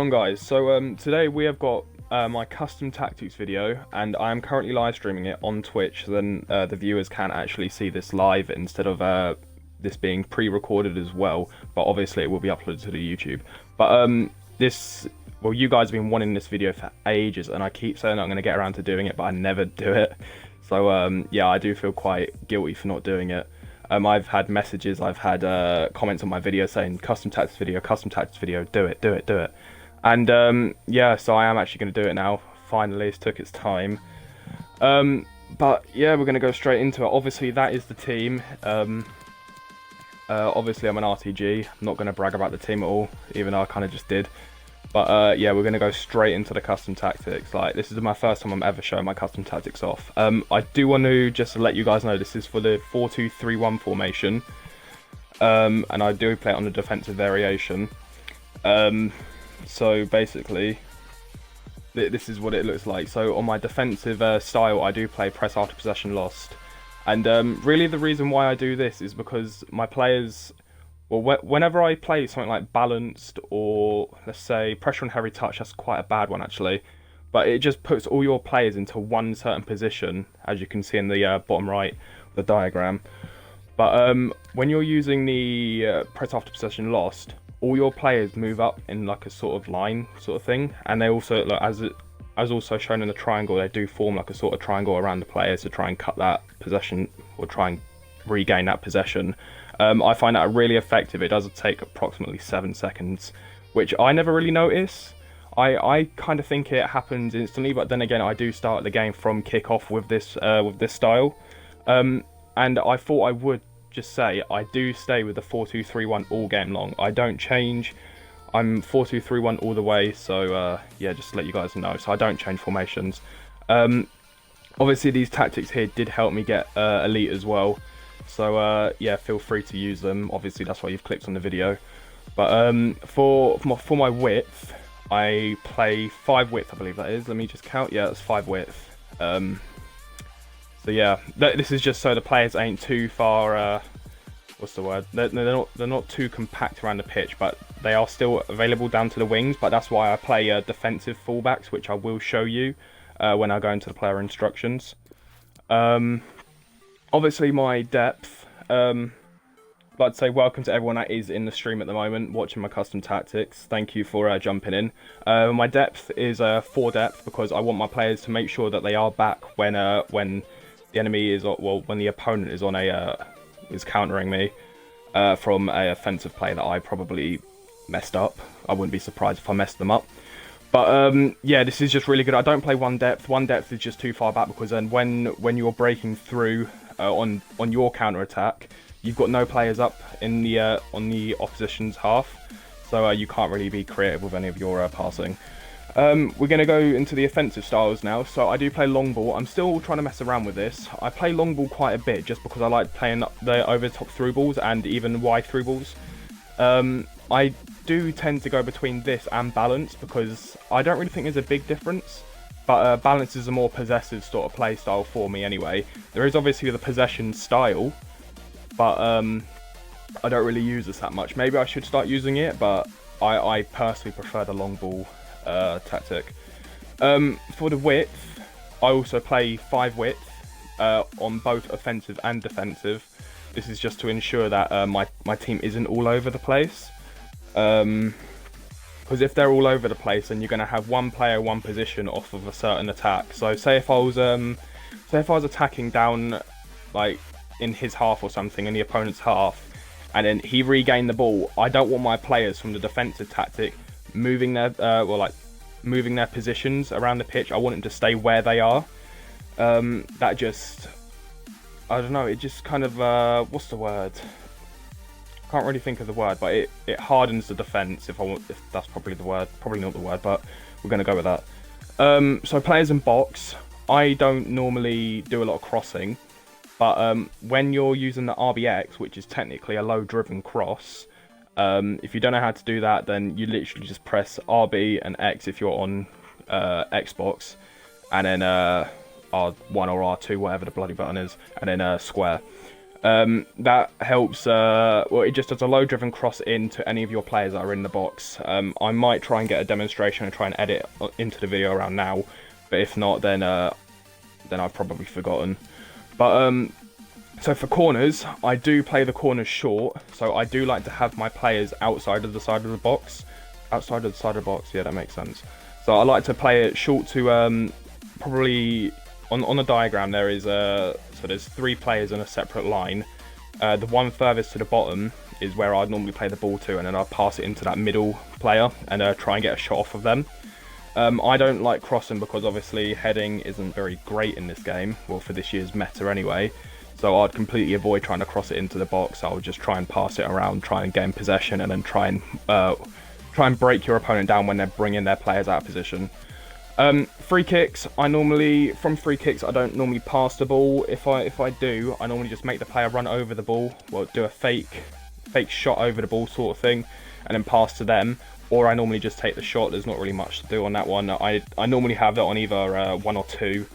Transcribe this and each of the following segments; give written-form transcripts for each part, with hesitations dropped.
on, guys? So today we have got my custom tactics video, and I am currently live streaming it on Twitch, so then the viewers can actually see this live instead of this being pre-recorded as well, but obviously it will be uploaded to the YouTube. But well, you guys have been wanting this video for ages, and I keep saying I'm going to get around to doing it, but I never do it. So yeah, I do feel quite guilty for not doing it. I've had messages, I've had comments on my video saying custom tactics video, do it. And yeah, so I am actually going to do it now. Finally, it took its time. But yeah, we're going to go straight into it. Obviously, that is the team. Obviously, I'm an RTG. I'm not going to brag about the team at all, even though I kind of just did. But yeah, we're going to go straight into the custom tactics. Like, this is my first time I'm ever showing my custom tactics off. I do want to just let you guys know this is for the 4-2-3-1 formation. And I do play it on the defensive variation. So basically, this is what it looks like. So on my defensive style, I do play press after possession lost. And really the reason why I do this is because my players... Well, whenever I play something like balanced or, let's say, pressure and heavy touch, that's quite a bad one actually, but it just puts all your players into one certain position, as you can see in the bottom right of the diagram. But when you're using the press after possession lost, all your players move up in like a sort of line sort of thing, and they also, like, as also shown in the triangle, they do form like a sort of triangle around the players to try and cut that possession or try and regain that possession. I find that really effective. It does take approximately 7 seconds, which I never really notice. I kind of think it happens instantly, but then again, I do start the game from kick-off with this style. And I thought I would just say I do stay with the 4-2-3-1 all game long. I don't change. I'm 4-2-3-1 all the way. So yeah, just to let you guys know. So I don't change formations. Obviously, these tactics here did help me get elite as well. So yeah, feel free to use them. Obviously, that's why you've clicked on the video. But for my width, I play 5 width, I believe that is. Let me just count. Yeah, that's 5 width. So yeah, this is just so the players ain't too far. What's the word? They're not too compact around the pitch, but they are still available down to the wings. But that's why I play defensive fullbacks, which I will show you when I go into the player instructions. Obviously, my depth, I'd like to say welcome to everyone that is in the stream at the moment, watching my custom tactics. Thank you for jumping in. My depth is 4 depth, because I want my players to make sure that they are back when the enemy is, well, when the opponent is on is countering me from a offensive play that I probably messed up. I wouldn't be surprised if I messed them up. But yeah, this is just really good. I don't play 1 depth. 1 depth is just too far back, because then when you're breaking through on your counter attack, you've got no players up in the on the opposition's half, so you can't really be creative with any of your passing. We're going to go into the offensive styles now. So I do play long ball. I'm still trying to mess around with this. I play long ball quite a bit just because I like playing the over the top through balls and even wide through balls. I do tend to go between this and balance, because I don't really think there's a big difference. But balance is a more possessive sort of play style for me anyway. There is obviously the possession style, but I don't really use this that much. Maybe I should start using it, but I personally prefer the long ball tactic. For the width, I also play 5 width on both offensive and defensive. This is just to ensure that my team isn't all over the place. Because if they're all over the place, then you're going to have one player, one position off of a certain attack. So say if I was attacking down, like in his half or something, in the opponent's half, and then he regained the ball, I don't want my players from the defensive tactic moving their moving their positions around the pitch. I want them to stay where they are. That just, I don't know. It just kind of what's the word? Can't really think of the word, but it hardens the defense, if that's probably the word. Probably not the word, but we're going to go with that. So players in box, I don't normally do a lot of crossing, but when you're using the RBX, which is technically a low driven cross, if you don't know how to do that, then you literally just press RB and X if you're on Xbox, and then R1 or R2, whatever the bloody button is, and then square. That helps, well, it just does a low driven cross in to any of your players that are in the box. I might try and get a demonstration and try and edit into the video around now, but if not, then I've probably forgotten. But so for corners, I do play the corners short, so I do like to have my players outside of the side of the box. Outside of the side of the box, yeah, that makes sense. So I like to play it short to probably on the diagram there is so there's 3 players in a separate line. The one furthest to the bottom is where I'd normally play the ball to, and then I'll pass it into that middle player and try and get a shot off of them. I don't like crossing because obviously heading isn't very great in this game, well, for this year's meta anyway. So I'd completely avoid trying to cross it into the box. I would just try and pass it around, try and gain possession, and then try and break your opponent down when they're bringing their players out of position. Free kicks, from free kicks I don't normally pass the ball. If I do, I normally just make the player run over the ball, well, do a fake shot over the ball sort of thing, and then pass to them. Or I normally just take the shot. There's not really much to do on that one. I normally have that on either 1 or 2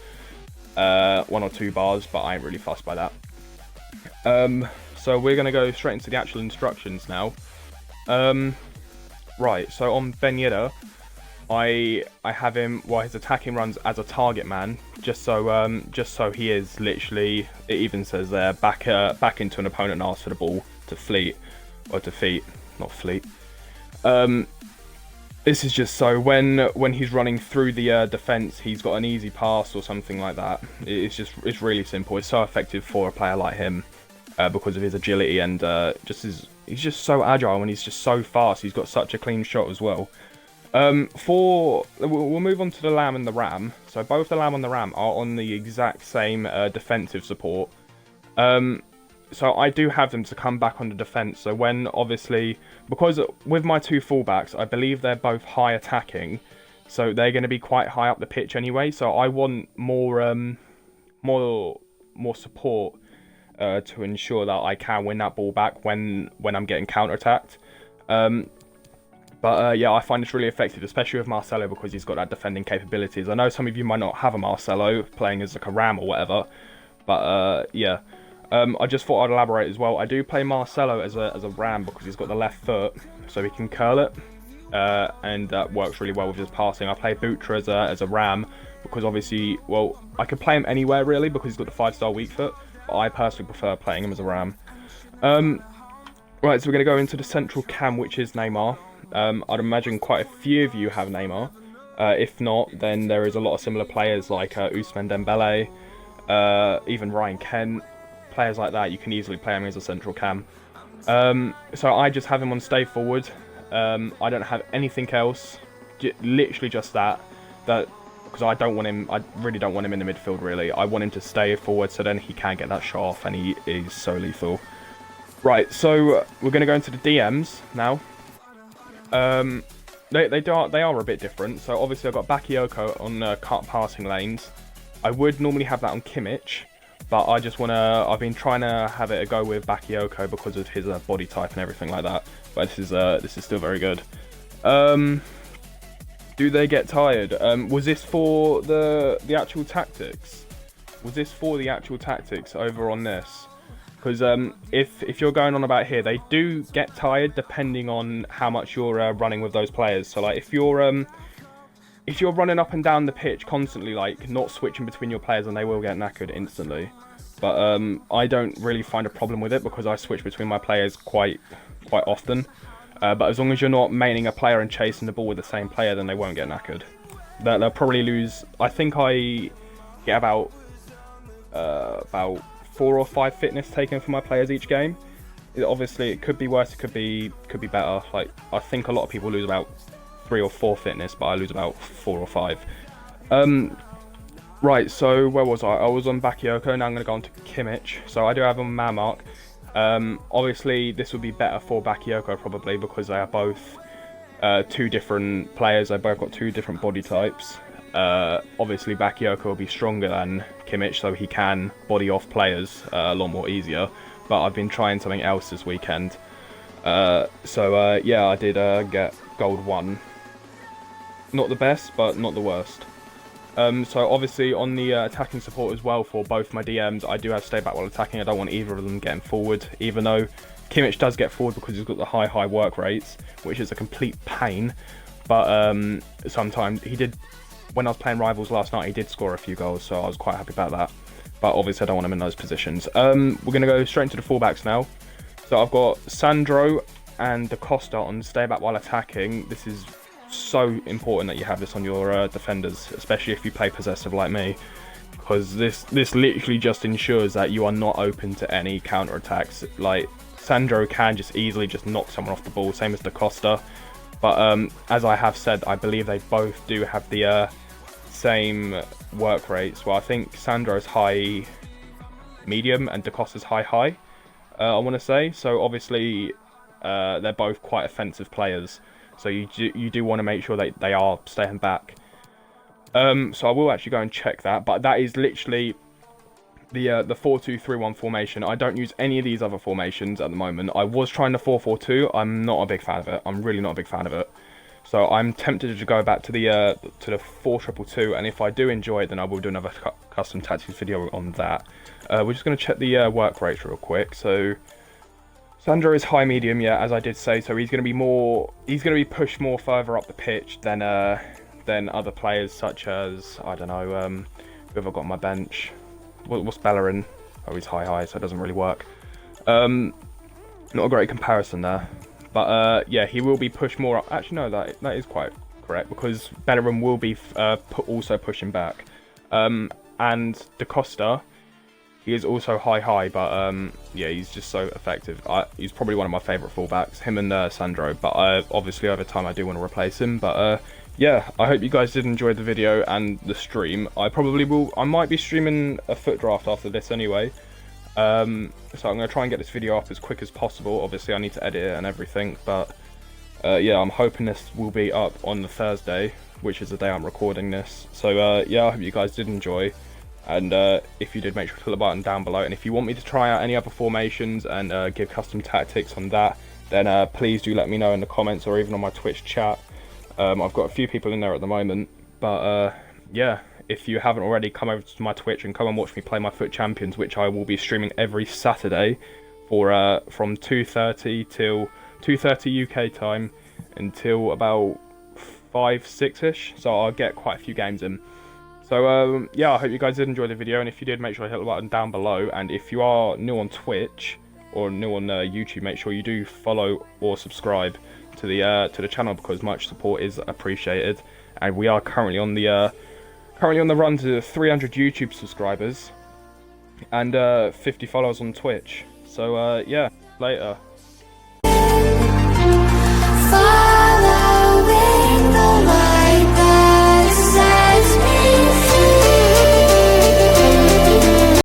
bars, but I ain't really fussed by that. So we're gonna go straight into the actual instructions now. Right, so on Ben Yedder, I have him, well, his attacking runs as a target man, just so he is literally, it even says there, back into an opponent and asks for the ball to fleet, or to feet, not fleet. This is just so when he's running through the defense, he's got an easy pass or something like that. It's really simple. It's so effective for a player like him because of his agility and he's just so agile and he's just so fast. He's got such a clean shot as well. We'll move on to the Lamb and the Ram. So both the Lamb and the Ram are on the exact same defensive support. So I do have them to come back on the defense. So when obviously, because with my 2 fullbacks, I believe they're both high attacking, so they're going to be quite high up the pitch anyway. So I want more support to ensure that I can win that ball back when I'm getting counter-attacked. But yeah, I find this really effective, especially with Marcelo, because he's got that defending capabilities. I know some of you might not have a Marcelo playing as like a Ram or whatever, but yeah. I just thought I'd elaborate as well. I do play Marcelo as a Ram because he's got the left foot, so he can curl it, and that works really well with his passing. I play Butra as a Ram because obviously, well, I could play him anywhere really because he's got the 5-star weak foot, but I personally prefer playing him as a Ram. Right, so we're going to go into the central cam, which is Neymar. I'd imagine quite a few of you have Neymar. If not, then there is a lot of similar players like Ousmane Dembele, even Ryan Kent. Players like that, you can easily play him as a central cam. So I just have him on stay forward. I don't have anything else, literally just that because I really don't want him in the midfield really. I want him to stay forward so then he can get that shot off and he is so lethal. Right, so we're going to go into the DMs now. They are a bit different. So obviously I've got Bakayoko on cut passing lanes. I would normally have that on Kimmich, but I've been trying to have it a go with Bakayoko because of his body type and everything like that. But this is still very good. Do they get tired? Was this for the actual tactics? Was this for the actual tactics over on this? Because if you're going on about here, they do get tired depending on how much you're running with those players. So like if you're running up and down the pitch constantly, like not switching between your players, then they will get knackered instantly. But I don't really find a problem with it because I switch between my players quite often. But as long as you're not maining a player and chasing the ball with the same player, then they won't get knackered. They'll probably lose. I think I get about 4 or 5 fitness taken for my players each game. Obviously, it could be worse. It could be better. Like I think a lot of people lose about 3 or 4 fitness, but I lose about 4 or 5. Right, so where was I? I was on Bakayoko, now I'm going to go on to Kimmich. So I do have on man mark. Obviously, this would be better for Bakayoko probably because they are both 2 different players. They both got 2 different body types. Obviously, Bakayoko will be stronger than Kimmich, so he can body off players a lot more easier. But I've been trying something else this weekend. Yeah, I did get gold 1. Not the best, but not the worst. So obviously on the attacking support as well for both my DMs, I do have stay back while attacking. I don't want either of them getting forward, even though Kimmich does get forward because he's got the high work rates, which is a complete pain. But sometimes he did, when I was playing Rivals last night, he did score a few goals, so I was quite happy about that. But obviously I don't want him in those positions. We're going to go straight into the fullbacks now. So I've got Sandro and Da Costa on stay back while attacking. This is so important that you have this on your defenders, especially if you play possessive like me, because this literally just ensures that you are not open to any counter attacks. Like Sandro can just easily just knock someone off the ball, same as Da Costa. But as I have said, I believe they both do have the same work rates. Well, I think Sandro's high medium and Da Costa's high. I want to say. So obviously they're both quite offensive players. So you do want to make sure that they are staying back. So I will actually go and check that. But that is literally the 4-2-3-1 formation. I don't use any of these other formations at the moment. I was trying the 4-4-2. I'm not a big fan of it. I'm really not a big fan of it. So I'm tempted to go back to the 4-2-2-2. And if I do enjoy it, then I will do another custom tactics video on that. We're just going to check the work rates real quick. So Sandro is high medium, yeah, as I did say. So he's going to be pushed more further up the pitch than other players, such as, I don't know, who have I got on my bench? What's Bellerin? Oh, he's high, so it doesn't really work. Not a great comparison there. But yeah, he will be pushed more up. Actually, no, that is quite correct, because Bellerin will be also pushing back. And Da Costa, he is also high, but yeah, he's just so effective. He's probably one of my favourite fullbacks, him and Sandro. But obviously over time I do want to replace him. But yeah, I hope you guys did enjoy the video and the stream. I might be streaming a FUT draft after this anyway. So I'm going to try and get this video up as quick as possible. Obviously I need to edit it and everything. But yeah, I'm hoping this will be up on the Thursday, which is the day I'm recording this. So yeah, I hope you guys did enjoy. And if you did, make sure to click the button down below. And if you want me to try out any other formations and give custom tactics on that, then please do let me know in the comments or even on my Twitch chat. I've got a few people in there at the moment. But yeah, if you haven't already, come over to my Twitch and come and watch me play my FUT Champions, which I will be streaming every Saturday for from 2:30 till 2:30 UK time until about 5-6ish. So I'll get quite a few games in. So yeah, I hope you guys did enjoy the video, and if you did, make sure to hit the button down below. And if you are new on Twitch or new on YouTube, make sure you do follow or subscribe to the channel, because much support is appreciated. And we are currently on the run to 300 YouTube subscribers and 50 followers on Twitch. So yeah, later.